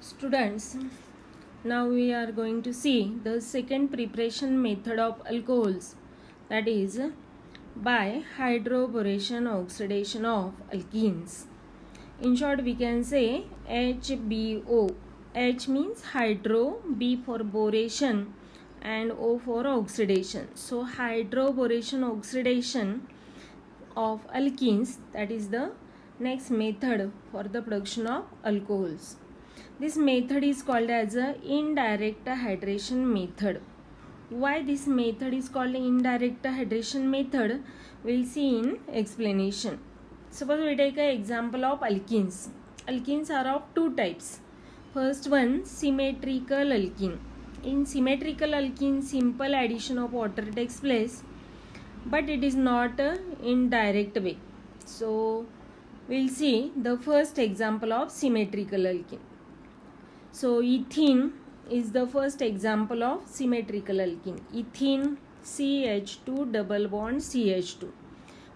Students, now we are going to see the second preparation method of alcohols, that is by hydroboration oxidation of alkenes. In short, we can say HBO. H means hydro, B for boration and O for oxidation. So hydroboration oxidation of alkenes, that is the next method for the production of alcohols. This method is called as a indirect hydration method. Why this method is called indirect hydration method? We'll see in explanation. Suppose we take an example of alkenes. Alkenes are of two types. First one, symmetrical alkene. In symmetrical alkene, simple addition of water takes place, but it is not in direct way. So we'll see the first example of symmetrical alkene. So ethene is the first example of symmetrical alkene. Ethene CH2 double bond CH2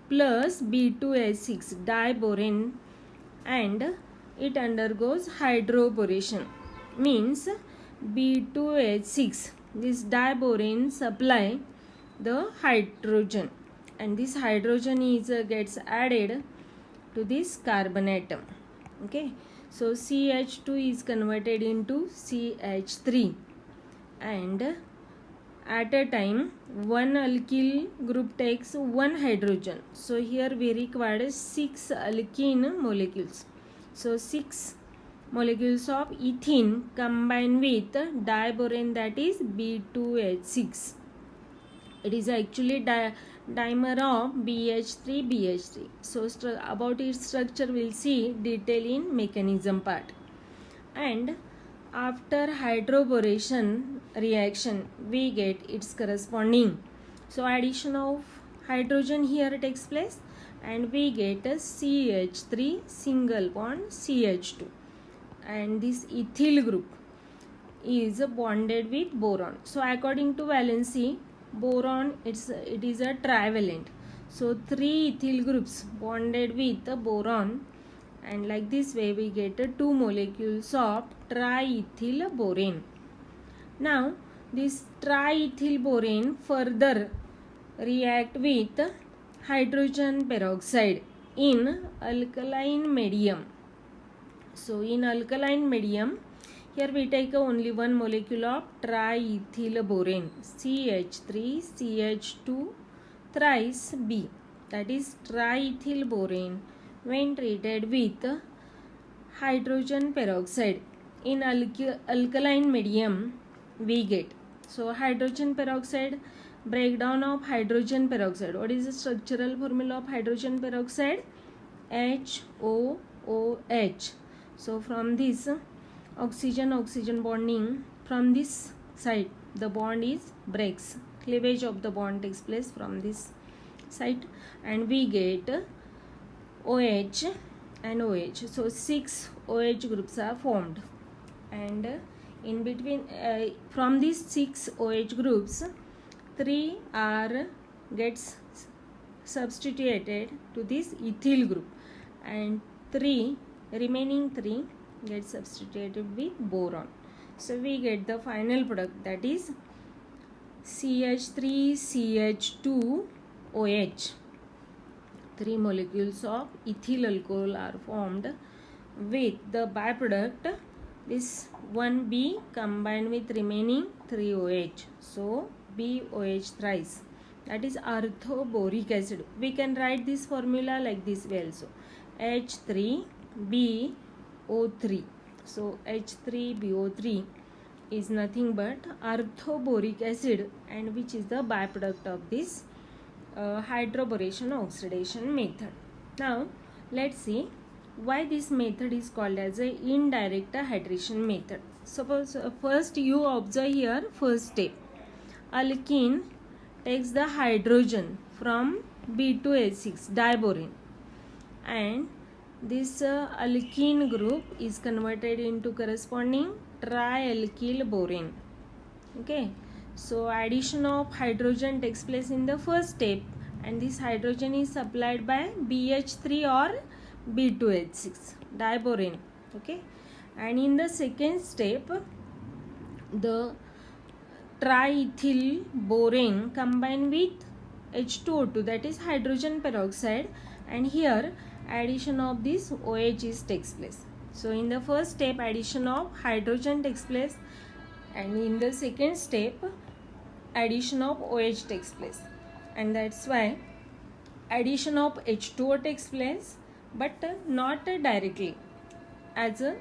plus B2H6 diborane, and it undergoes hydroboration. Means B2H6, this diborane supply the hydrogen, and this hydrogen is gets added to this carbon atom. Okay, so CH2 is converted into CH3, and at a time one alkyl group takes one hydrogen. So here we require 6 alkene molecules. So 6 molecules of ethene combine with diborane, that is B2H6. It is actually dimer of BH3. So about its structure we'll see detail in mechanism part. And after hydroboration reaction we get its corresponding. So addition of hydrogen here takes place, and we get a CH3 single bond CH2, and this ethyl group is bonded with boron. So according to valency, boron it is a trivalent. So 3 ethyl groups bonded with boron, and like this way we get 2 molecules of triethyl borane. Now this triethyl borane further react with hydrogen peroxide in alkaline medium. So in alkaline medium, here we take only one molecule of triethyl borane, CH3 CH2 thrice B, that is triethyl borane when treated with hydrogen peroxide in alkaline medium we get. So hydrogen peroxide, breakdown of hydrogen peroxide. What is the structural formula of hydrogen peroxide? HOOH. So from this oxygen bonding, from this side the bond is breaks, cleavage of the bond takes place from this side, and we get OH and OH. So 6 OH groups are formed, and in between from these 6 OH groups 3 are gets substituted to this ethyl group, and remaining 3 get substituted with boron. So we get the final product, that is CH3CH2OH. 3 molecules of ethyl alcohol are formed with the byproduct this 1B combined with remaining 3 OH. So BOH thrice, that is orthoboric acid. We can write this formula like this way also, H3BO3. So H3BO3 is nothing but orthoboric acid, and which is the byproduct of this hydroboration oxidation method. Now let's see why this method is called as a indirect hydration method. Suppose first you observe here first step. Alkene takes the hydrogen from B2H6 diborane, and this alkene group is converted into corresponding trialkyl borane. Okay, so addition of hydrogen takes place in the first step, and this hydrogen is supplied by BH3 or B2H6 diborane. Okay, And in the second step, the triethyl borane combined with H2O2, that is hydrogen peroxide, and here addition of this OH takes place. So in the first step addition of hydrogen takes place, and in the second step addition of OH takes place, and that's why addition of H2O takes place, but not directly as a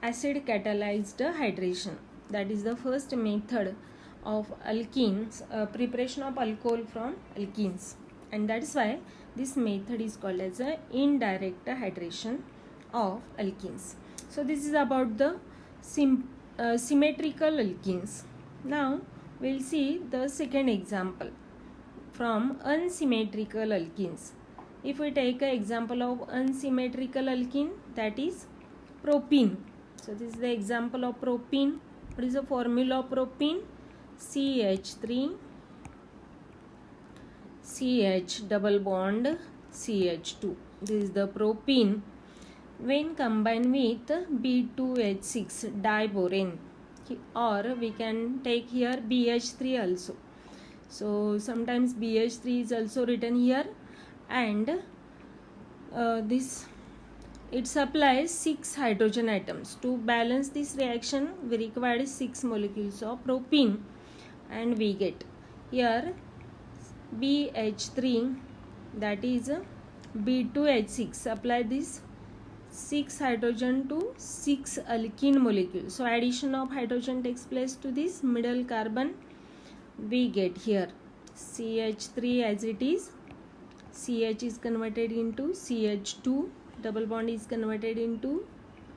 acid catalyzed hydration. That is the first method of alkenes, preparation of alcohol from alkenes, and that is why this method is called as a indirect hydration of alkenes. So this is about the symmetrical alkenes. Now we'll see the second example from unsymmetrical alkenes. If we take an example of unsymmetrical alkene, that is propene. So this is the example of propene. What is the formula of propene? CH3 CH double bond CH2. This is the propene. When combined with B2H6 diborane, or we can take here BH3 also. So sometimes BH3 is also written here, and it supplies 6 hydrogen atoms. To balance this reaction we require 6 molecules of propene, and we get here BH3, that is B2H6, supply this 6 hydrogen to 6 alkene molecules. So addition of hydrogen takes place to this middle carbon. We get here CH3 as it is, CH is converted into CH2, double bond is converted into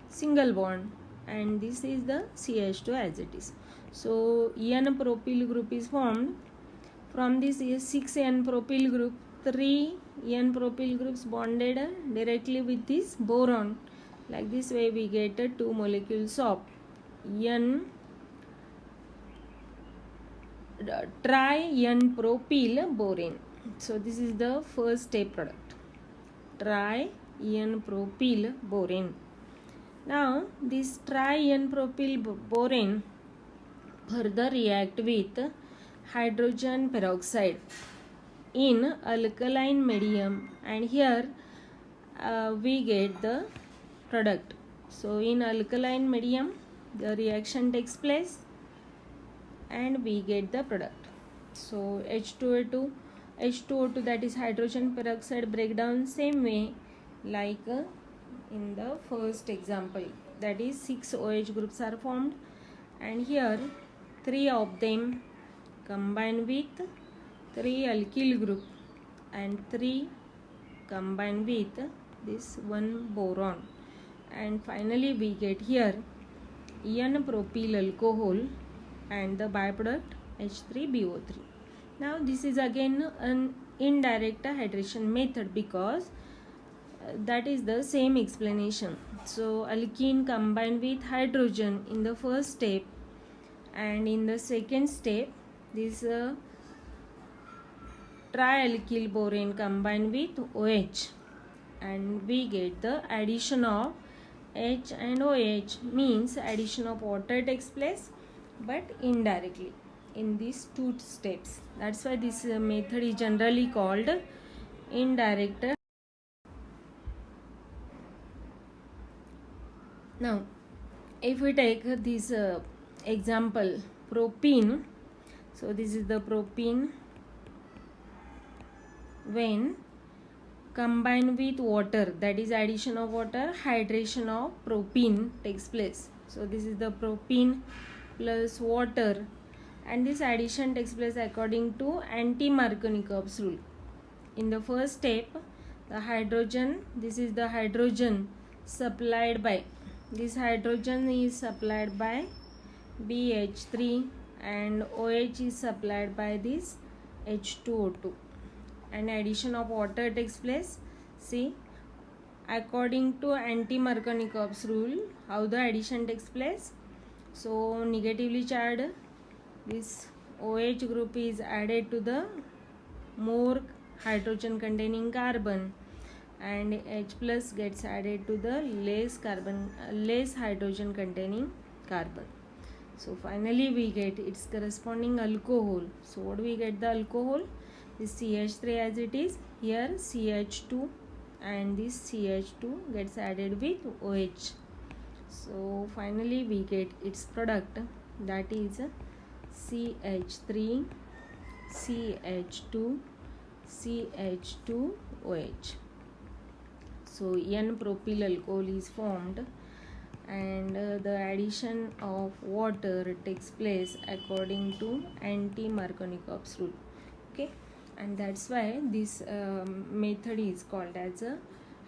single bond, and this is the CH2 as it is. So N-propyl group is formed. From this 6 N-propyl group, 3 N-propyl groups bonded directly with this boron. Like this way we get 2 molecules of tri-N-propyl borane. So this is the first step product, tri-N-propyl borane. Now this tri-N-propyl borane further react with hydrogen peroxide in alkaline medium, and here we get the product. So in alkaline medium the reaction takes place and we get the product. So H2O2, that is hydrogen peroxide breakdown same way like in the first example, that is 6 OH groups are formed, and here 3 of them combine with 3 alkyl group and 3 combine with this 1 boron, and finally we get here N-propyl alcohol and the byproduct H3BO3. Now this is again an indirect hydration method, because that is the same explanation. So alkene combined with hydrogen in the first step, and in the second step this trialkyl borane combined with OH, and we get the addition of H and OH, means addition of water takes place but indirectly in these 2 steps. That's why this method is generally called indirect. Now if we take this example propene, so this is the propene. When combined with water, that is addition of water, hydration of propene takes place. So this is the propene plus water, and this addition takes place according to anti-Markovnikov's rule. In the first step the hydrogen, this is the hydrogen supplied by, this hydrogen is supplied by BH3 and OH is supplied by this H2O2, and addition of water takes place. See, according to anti-Markovnikov's rule, how the addition takes place. So negatively charged, this OH group is added to the more hydrogen containing carbon, and H plus gets added to the less hydrogen containing carbon. So finally we get its corresponding alcohol. So what do we get the alcohol? This CH3 as it is, here CH2, and this CH2 gets added with OH. So finally we get its product, that is CH3 CH2 CH2OH. So N-propyl alcohol is formed, and the addition of water takes place according to anti-Markovnikov's rule. Okay, and that's why this method is called as a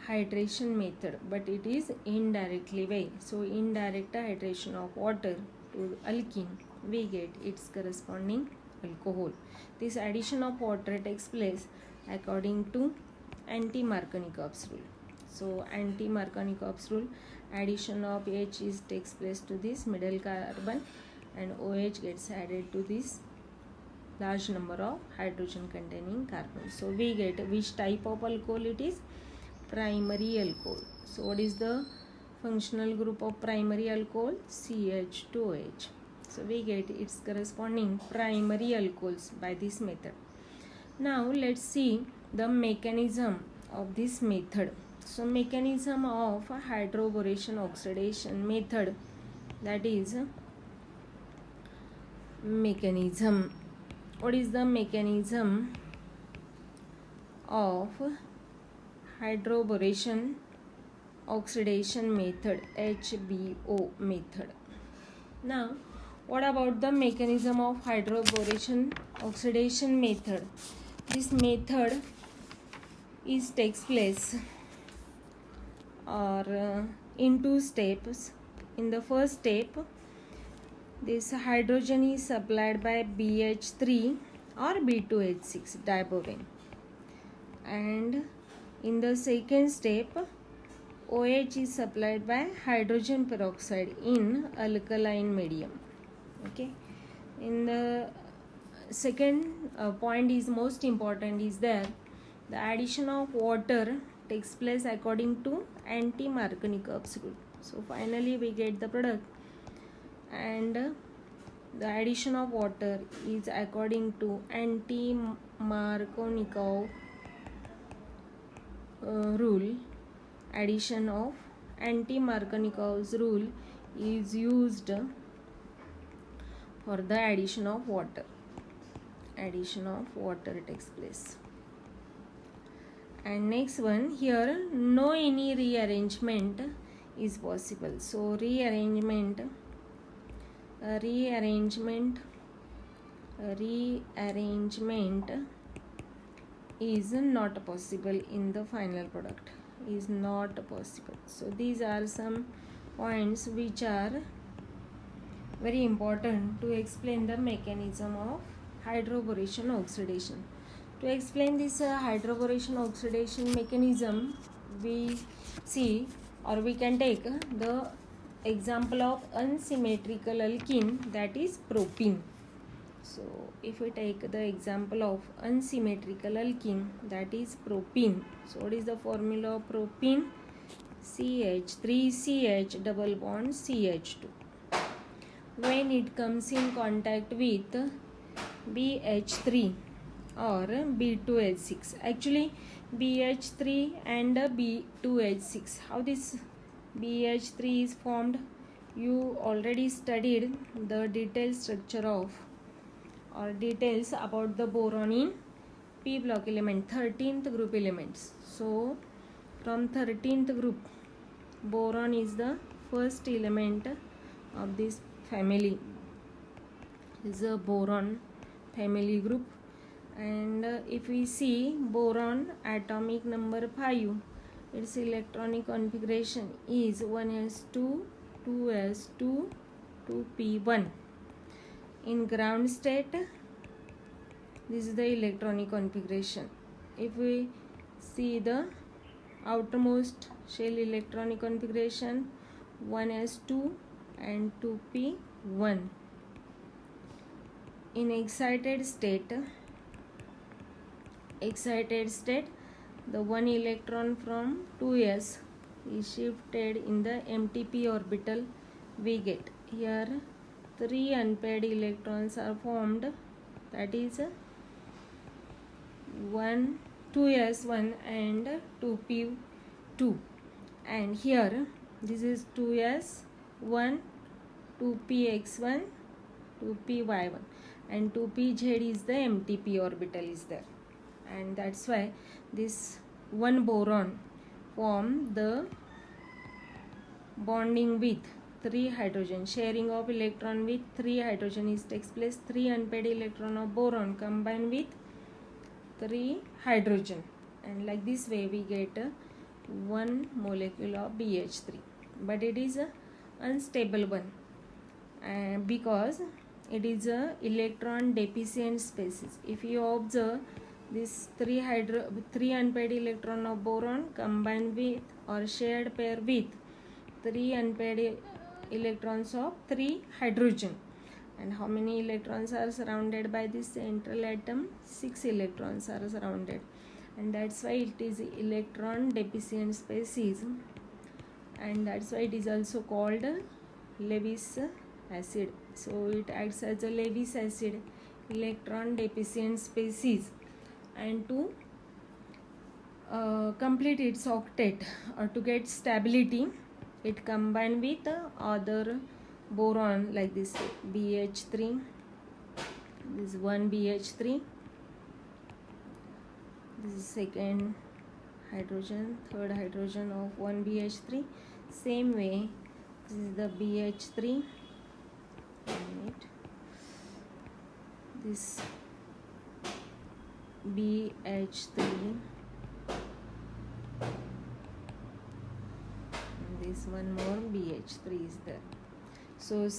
hydration method, but it is indirectly way. So indirect hydration of water to alkene, we get its corresponding alcohol. This addition of water takes place according to anti-Markovnikov's rule. So anti-Markovnikov's rule, addition of H takes place to this middle carbon, and OH gets added to this large number of hydrogen containing carbon. So we get which type of alcohol it is? Primary alcohol. So what is the functional group of primary alcohol? CH2OH. So we get its corresponding primary alcohols by this method. Now let's see the mechanism of this method. So mechanism of hydroboration oxidation method, that is mechanism. What is the mechanism of hydroboration oxidation method, HBO method? Now what about the mechanism of hydroboration oxidation method? This method takes place in two steps. In the first step, this hydrogen is supplied by BH3 or B2H6 diborane, and in the second step, OH is supplied by hydrogen peroxide in alkaline medium. Okay, in the second point is most important, is there the addition of water takes place according to anti-Markovnikov's rule. So finally we get the product, and the addition of water is according to anti-Markovnikov rule. Addition of anti-Markovnikov's rule is used for the addition of water. Addition of water takes place. And next one, here no any rearrangement is possible. So rearrangement is not possible in the final product, is not possible. So these are some points which are very important to explain the mechanism of hydroboration oxidation. To explain this hydroboration oxidation mechanism, we see, or we can take the example of unsymmetrical alkene, that is propene. So if we take the example of unsymmetrical alkene, that is propene. So what is the formula of propene? CH3CH double bond CH2. When it comes in contact with BH3 or B2H6, actually BH3 and B2H6, how this BH3 is formed? You already studied the detailed structure of, or details about the boron in P block element, 13th group elements. So from 13th group, boron is the first element of this family. This is a boron family group, and if we see boron atomic number 5, its electronic configuration is 1s2, 2s2, 2p1. In ground state, this is the electronic configuration. If we see the outermost shell electronic configuration, 1s2 and 2p1. In excited state, the one electron from 2s is shifted in the empty p orbital, we get here 3 unpaired electrons are formed, that is 2s1 and 2p2, and here this is 2s1, 2px1, 2py1, and 2pz is the empty p orbital is there, and that's why this one boron form the bonding with 3 hydrogen, sharing of electron with 3 hydrogen is takes place. 3 unpaired electron of boron combine with 3 hydrogen, and like this way we get one molecule of BH3, but it is a unstable one because it is a electron deficient species. If you observe this 3 unpaired electron of boron combined with or shared pair with 3 unpaired electrons of 3 hydrogen, and how many electrons are surrounded by this central atom? 6 electrons are surrounded, and that's why it is electron deficient species, and that's why it is also called Lewis acid. So it acts as a Lewis acid, electron deficient species, and to complete its octet or to get stability, it combined with other boron like this BH3, this one BH3, this is second hydrogen, third hydrogen of one BH3, same way this is the BH3, this BH3, this one more BH3 is there. So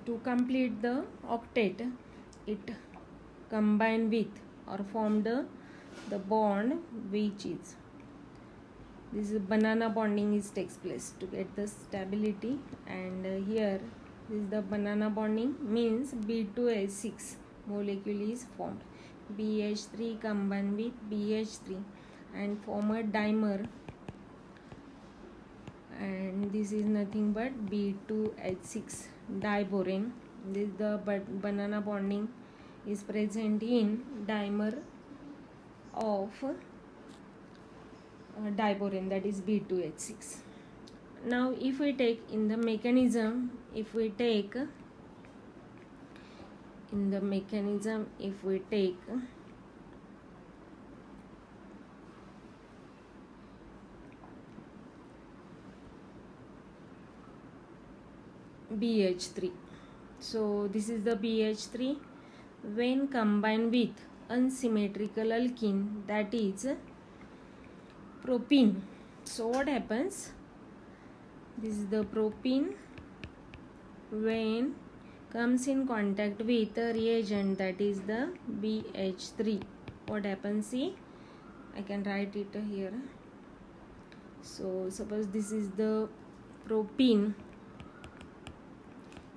to complete the octet, it combined with or formed the bond which is this is banana bonding is takes place to get the stability, and here this is the banana bonding means B2H6 molecule is formed. BH3 combined with BH3 and form a dimer, and this is nothing but B2H6 diborane. This the banana bonding is present in dimer of diborane, that is B2H6. Now if we take in the mechanism, if we take BH3, so this is the BH3 when combined with unsymmetrical alkene, that is propene. So what happens? This is the propene when comes in contact with a reagent, that is the BH3. What happens? See, I can write it here. So suppose this is the propene,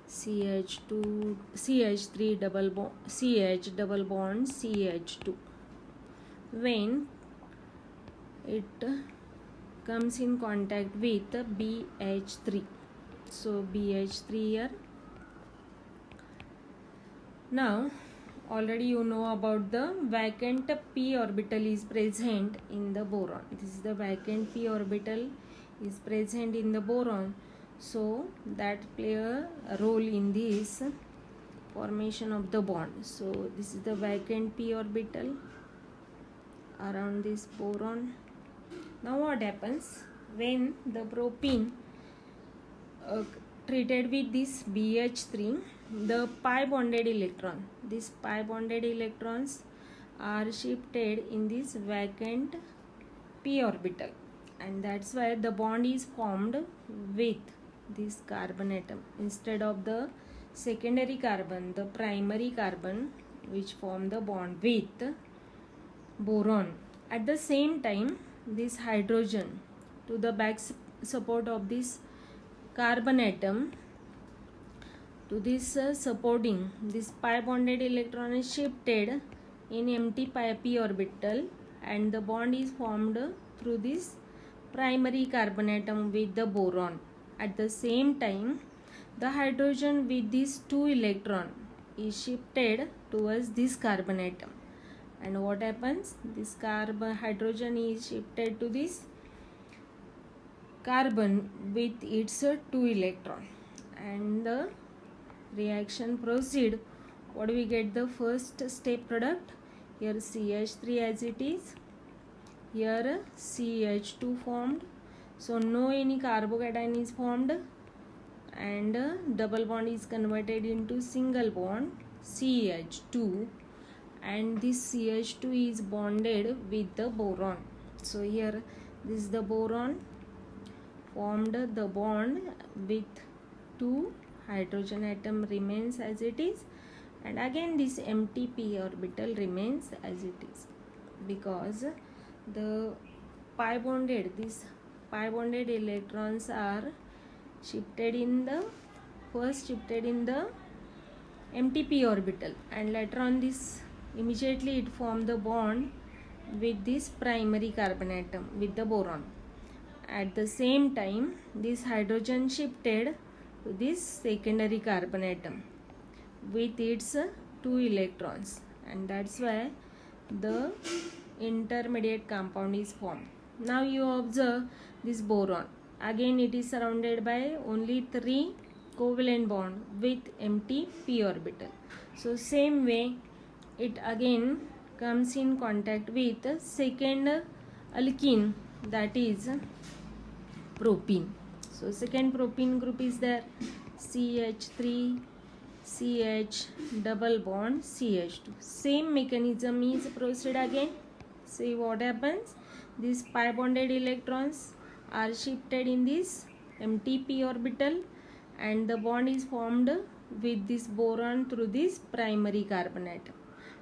CH3 double bond, CH double bond CH2. When it comes in contact with BH3, so BH3 here. Now already you know about the vacant p orbital is present in the boron. This is the vacant p orbital is present in the boron, so that play a role in this formation of the bond. So this is the vacant p orbital around this boron. Now what happens when the propene treated with this BH3, the pi bonded electron, these pi bonded electrons are shifted in this vacant p orbital, and that's why the bond is formed with this carbon atom instead of the secondary carbon, the primary carbon which form the bond with boron. At the same time, this hydrogen to the back support of this carbon atom, to this supporting this pi bonded electron is shifted in empty pi p orbital and the bond is formed through this primary carbon atom with the boron. At the same time, the hydrogen with these 2 electron is shifted towards this carbon atom. And what happens? This hydrogen is shifted to this carbon with its 2 electron, and the reaction proceed. What do we get? The first step product. Here CH3 as it is, here CH2 formed, so no any carbocation is formed, and double bond is converted into single bond CH2, and this CH2 is bonded with the boron. So here this is the boron formed the bond with 2 hydrogen atom remains as it is, and again this empty p orbital remains as it is, because the pi bonded electrons are shifted in the empty p orbital, and later on this immediately it formed the bond with this primary carbon atom with the boron. At the same time, this hydrogen shifted to this secondary carbon atom with its 2 electrons, and that's why the intermediate compound is formed. Now you observe this boron. Again it is surrounded by only 3 covalent bond with empty p orbital. So same way it again comes in contact with second alkene, that is propene. So second propene group is there, CH3 CH double bond CH2. Same mechanism is proceed again. See what happens? These pi bonded electrons are shifted in this empty p orbital, and the bond is formed with this boron through this primary carbon atom.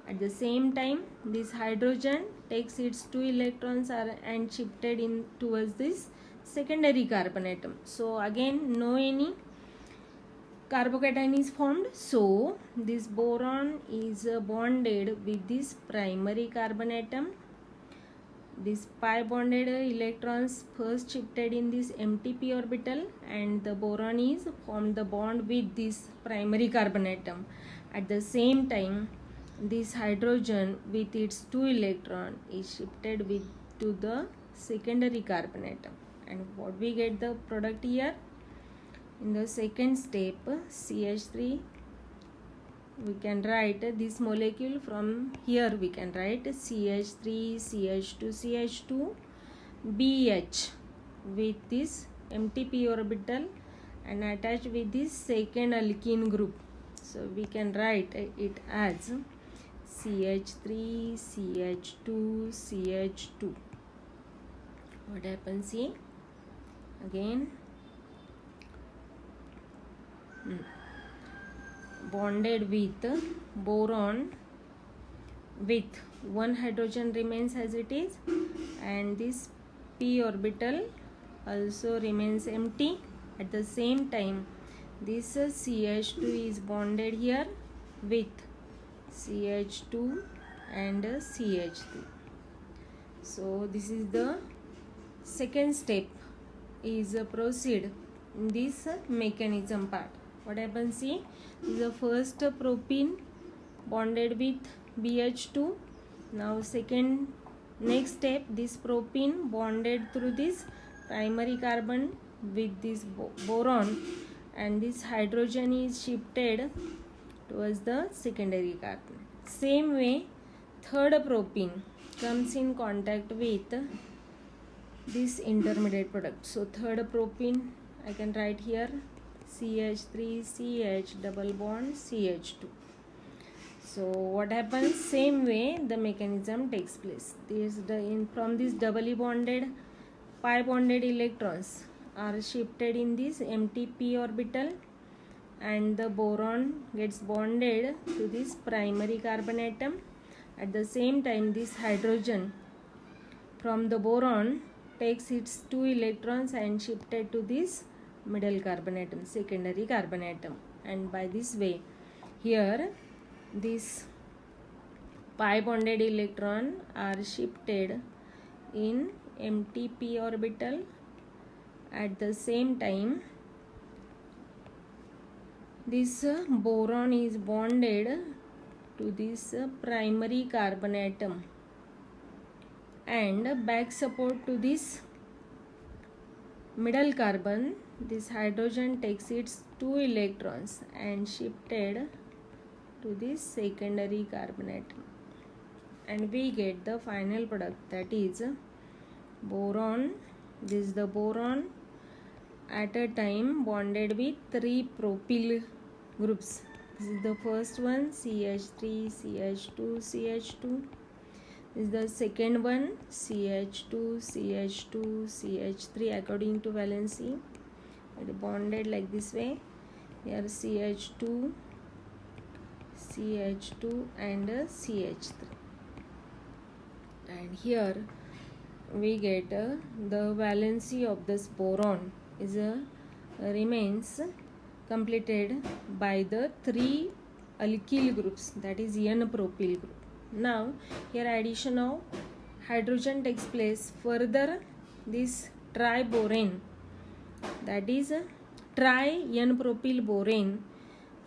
At the same time, this hydrogen takes its 2 electrons and shifted in towards this secondary carbon atom. So again no any carbocation is formed, so this boron is bonded with this primary carbon atom. This pi bonded electrons first shifted in this empty p orbital, and the boron is formed the bond with this primary carbon atom. At the same time, this hydrogen with its 2 electron is shifted to the secondary carbon atom, and what we get the product here? In the second step, CH3, we can write this molecule from here. We can write CH3 CH2 CH2 BH with this empty p orbital and attached with this second alkene group. So we can write it as CH3 CH2 CH2. What happens here? Again bonded with boron with 1 hydrogen remains as it is, and this p orbital also remains empty. At the same time, this CH2 is bonded here with CH2 and CH3. So this is the second step is proceed in this mechanism part. What happens? See, this is the first propene bonded with BH2. Now next step, this propene bonded through this primary carbon with this boron, and this hydrogen is shifted towards the secondary carbon. Same way, third propene comes in contact with this intermediate product. So third propene I can write here CH3 CH double bond CH2. So what happens? Same way the mechanism takes place. From this doubly bonded pi bonded electrons are shifted in this empty p orbital, and the boron gets bonded to this primary carbon atom. At the same time, this hydrogen from the boron takes its 2 electrons and shifted to this middle carbon atom, secondary carbon atom, and by this way here this pi bonded electron are shifted in empty p orbital. At the same time, this boron is bonded to this primary carbon atom, and back support to this middle carbon, this hydrogen takes its 2 electrons and shifted to this secondary carbon atom, and we get the final product, that is boron. This is the boron at a time bonded with 3 propyl groups. This is the first one, CH3, CH2, CH2. This is the second one, CH2, CH2, CH3 according to valency. It is bonded like this way. Here CH2, CH2 and CH3. And here we get the valency of this boron is remains completed by the 3 alkyl groups, that is N-propyl group. Now here addition of hydrogen takes place. Further this triborane, that is tri-N-propyl borane,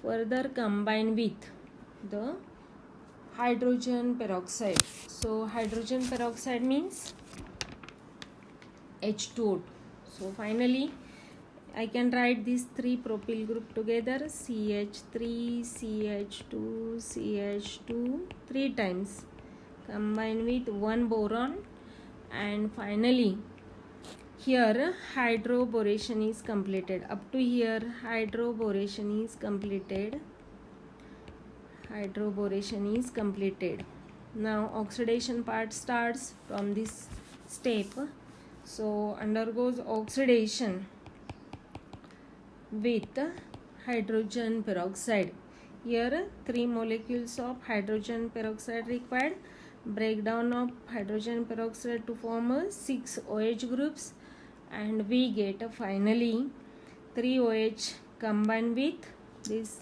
further combine with the hydrogen peroxide. So hydrogen peroxide means H2O2. So finally I can write these 3 propyl group together, CH3, CH2, CH2 3 times, combine with 1 boron, and finally here hydroboration is completed. Up to here hydroboration is completed. Hydroboration is completed. Now oxidation part starts from this step. So undergoes oxidation with hydrogen peroxide. Here 3 molecules of hydrogen peroxide required. Breakdown of hydrogen peroxide to form 6 OH groups, and we get finally 3 OH combined with this.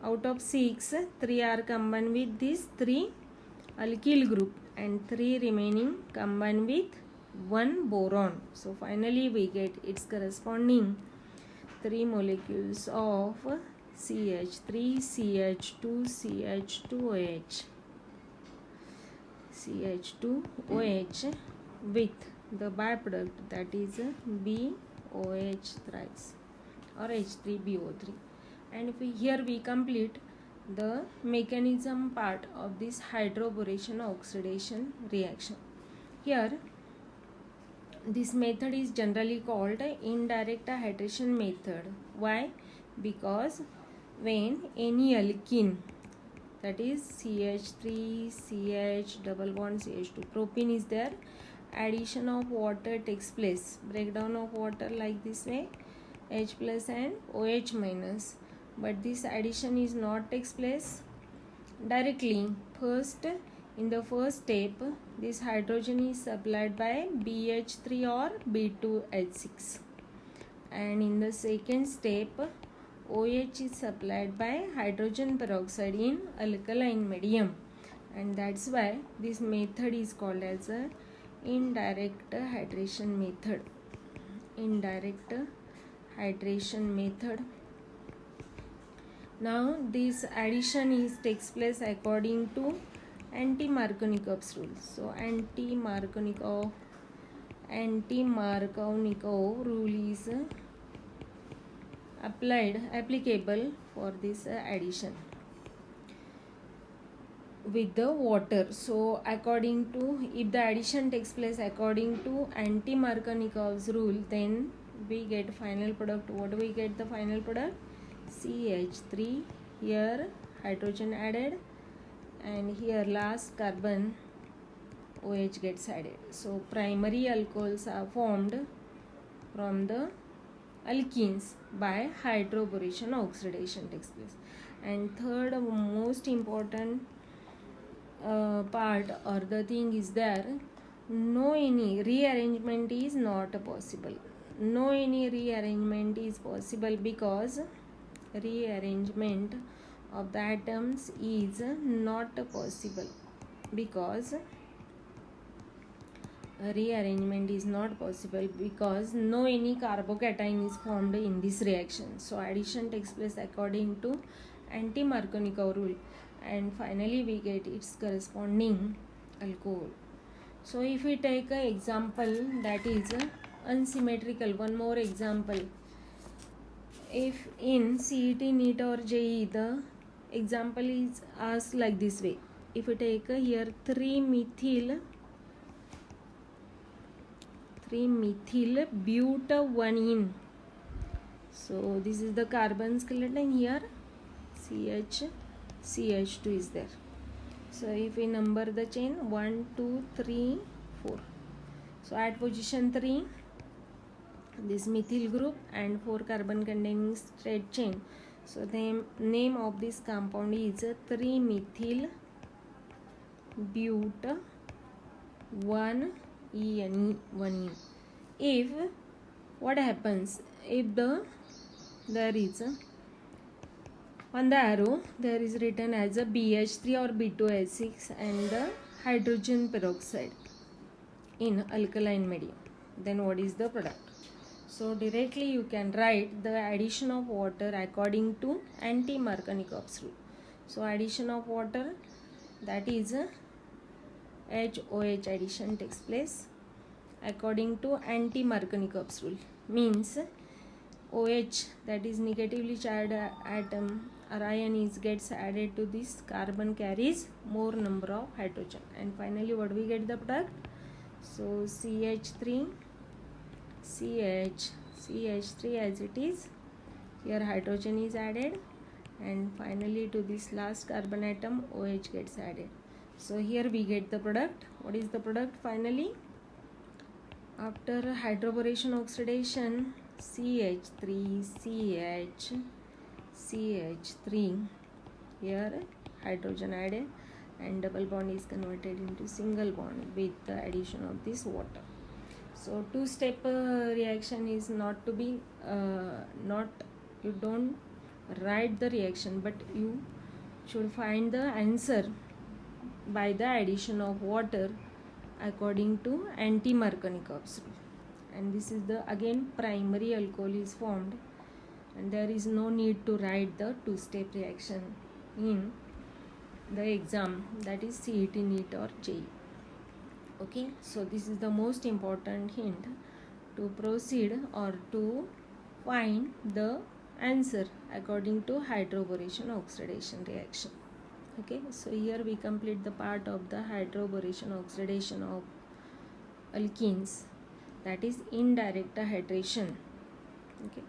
Out of 6, 3 are combined with this 3 alkyl group, and 3 remaining combined with 1 boron. So finally we get its corresponding 3 molecules of CH3, CH2, CH2OH. CH2OH with the byproduct, that is BOH thrice or H3BO3. And here we complete the mechanism part of this hydroboration oxidation reaction. Here this method is generally called indirect hydration method. Why? Because when any alkene, that is CH3, CH, double bond CH2, propene is there, addition of water takes place. Breakdown of water like this way, H plus and OH minus. But this addition is not takes place directly. First, in the first step, this hydrogen is supplied by BH3 or B2H6, and in the second step OH is supplied by hydrogen peroxide in alkaline medium, and that's why this method is called as a indirect hydration method. Indirect hydration method. Now this addition takes place according to anti-Markovnikov's rule. So anti-Markovnikov rule is applicable for this addition with the water. So according to, if the addition takes place according to anti-Markovnikov's rule, then we get final product. What do we get? The final product CH3, here hydrogen added, and here last carbon OH gets added. So primary alcohols are formed from the alkenes by hydroboration oxidation takes place. And third most important part or the thing is there, no any rearrangement is not possible. No any rearrangement is possible because rearrangement of the atoms is not possible. because rearrangement is not possible because no any carbocation is formed in this reaction. So addition takes place according to anti-Markovnikov rule, and finally we get its corresponding alcohol. So if we take an example that is unsymmetrical, one more example. If in CET, NEET or JEE the example is asked like this way. If we take here 3-methyl butadiene. So this is the carbon skeleton, here CH2 is there. So if we number the chain 1 2 3 4, so at position 3 this methyl group and 4 carbon containing straight chain. So the name of this compound is 3-methyl but 1-ene. If what happens, if there is on the arrow there is written as a BH3 or B2H6 and the hydrogen peroxide in alkaline medium, then what is the product? So directly you can write the addition of water according to anti-Markovnikov's rule. So addition of water, that is HOH addition takes place according to anti-Markovnikov's rule, means OH, that is negatively charged atom or ion, gets added to this carbon, carries more number of hydrogen, and finally what we get the product? So CH3 as it is, here hydrogen is added, and finally to this last carbon atom OH gets added. So here we get the product. What is the product finally? After hydroboration oxidation, CH3, here hydrogen added and double bond is converted into single bond with the addition of this water. So two-step reaction is not to be you don't write the reaction, but you should find the answer by the addition of water according to anti-Markovnikov's rule. And this is the again primary alcohol is formed, and there is no need to write the two-step reaction in the exam, that is CET, NEET or JEE. Okay, so this is the most important hint to proceed or to find the answer according to hydroboration oxidation reaction. Okay, so here we complete the part of the hydroboration oxidation of alkenes, that is indirect hydration. Okay.